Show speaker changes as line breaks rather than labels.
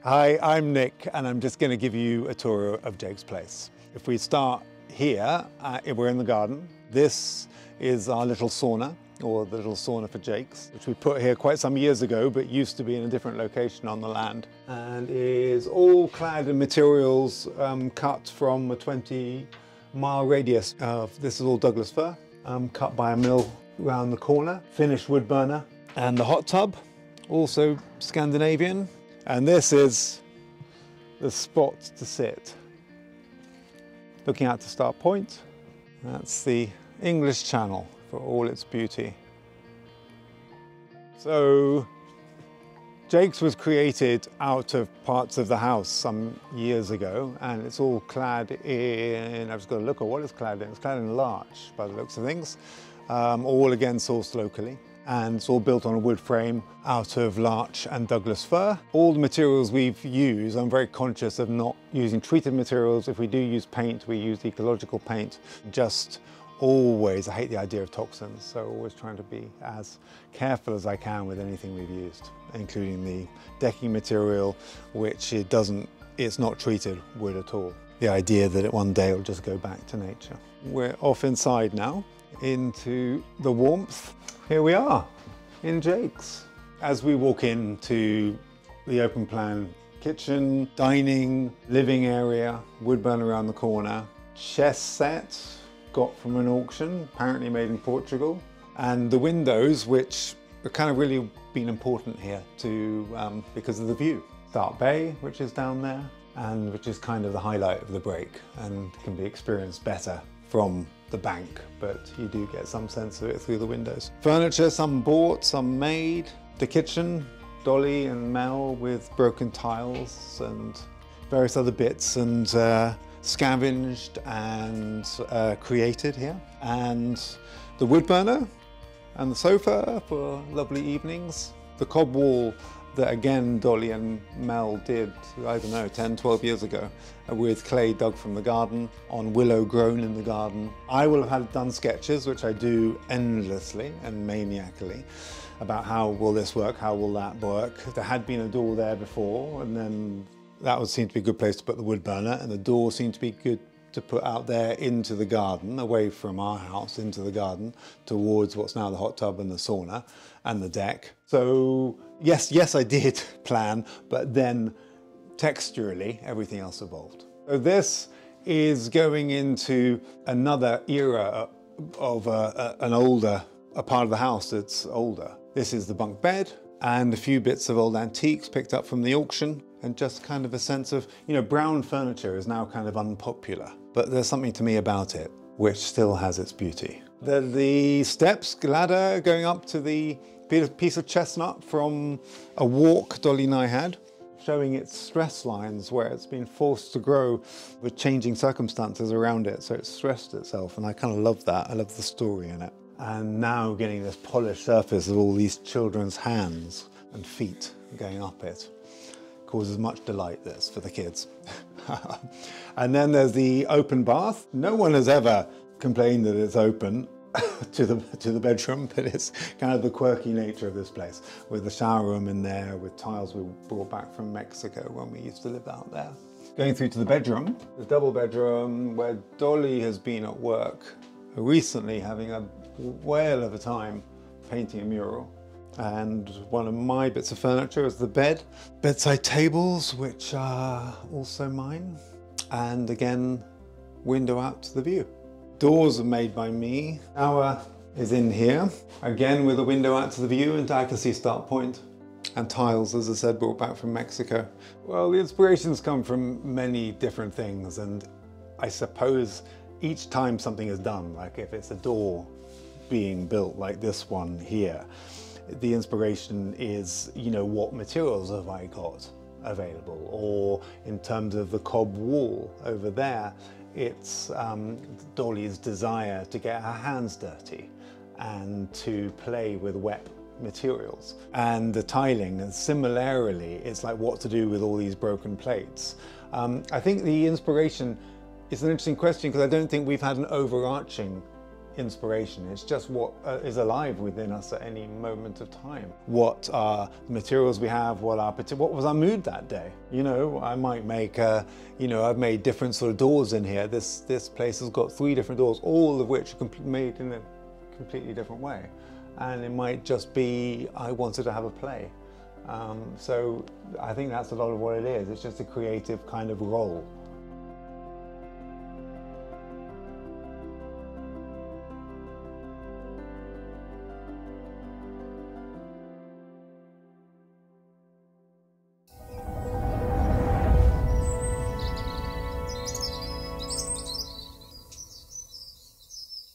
Hi, I'm Nick and I'm just going to give you a tour of Jake's place. If we start here, we're in the garden. This is our little sauna, or the little sauna for Jake's, which we put here quite some years ago, but used to be in a different location on the land. And is all clad in materials cut from a 20-mile radius. This is all Douglas fir, cut by a mill around the corner, finished wood burner. And the hot tub, also Scandinavian. And this is the spot to sit. Looking out to Start Point. That's the English Channel for all its beauty. So Jake's was created out of parts of the house some years ago, and it's all clad in, I've just got to look at what it's clad in. It's clad in larch by the looks of things, all again sourced locally. And it's all built on a wood frame out of larch and Douglas fir. All the materials we've used, I'm very conscious of not using treated materials. If we do use paint, we use ecological paint. Just always, I hate the idea of toxins, so always trying to be as careful as I can with anything we've used, including the decking material, which it's not treated wood at all. The idea that one day it'll just go back to nature. We're off inside now into the warmth. Here we are in Jake's. As we walk into the open plan kitchen, dining, living area, wood burn around the corner, chess set got from an auction, apparently made in Portugal, and the windows, which have kind of really been important here because of the view. Start Bay, which is down there, and which is kind of the highlight of the break and can be experienced better from the bank, but you do get some sense of it through the windows. Furniture, some bought, some made. The kitchen, Dolly and Mel with broken tiles and various other bits and scavenged and created here. And the wood burner and the sofa for lovely evenings. The cob wall that again Dolly and Mel did, I don't know, 10, 12 years ago with clay dug from the garden on willow grown in the garden. I will have done sketches, which I do endlessly and maniacally, about how will this work, how will that work. There had been a door there before, and then that would seem to be a good place to put the wood burner, and the door seemed to be good to put out there into the garden, away from our house, into the garden, towards what's now the hot tub and the sauna and the deck. So yes, I did plan, but then texturally, everything else evolved. So this is going into another era of a part of the house that's older. This is the bunk bed and a few bits of old antiques picked up from the auction, and just kind of a sense of, brown furniture is now kind of unpopular, but there's something to me about it which still has its beauty. The steps, ladder going up to the piece of chestnut from a walk Dolly and I had, showing its stress lines where it's been forced to grow with changing circumstances around it, so it's stressed itself, and I kind of love that. I love the story in it. And now getting this polished surface of all these children's hands and feet going up it causes much delight, this, for the kids. And then there's the open bath. No one has ever complained that it's open to the bedroom, but it's kind of the quirky nature of this place, with the shower room in there, with tiles we brought back from Mexico when we used to live out there. Going through to the bedroom, the double bedroom where Dolly has been at work recently, having a whale of a time painting a mural. And one of my bits of furniture is the bed. Bedside tables, which are also mine. And again, window out to the view. Doors are made by me. Shower is in here, again with a window out to the view, and I can see Start Point. And tiles, as I said, brought back from Mexico. Well, the inspirations come from many different things, and I suppose each time something is done, like if it's a door being built like this one here, the inspiration is, what materials have I got available? Or in terms of the cob wall over there, it's Dolly's desire to get her hands dirty and to play with wet materials. And the tiling, and similarly, it's like what to do with all these broken plates. I think the inspiration is an interesting question, because I don't think we've had an overarching inspiration. It's just what is alive within us at any moment of time. What materials we have, what was our mood that day? You know, I might make, you know, I've made different sort of doors in here. This place has got 3 different doors, all of which are made in a completely different way. And it might just be, I wanted to have a play. So I think that's a lot of what it is. It's just a creative kind of role.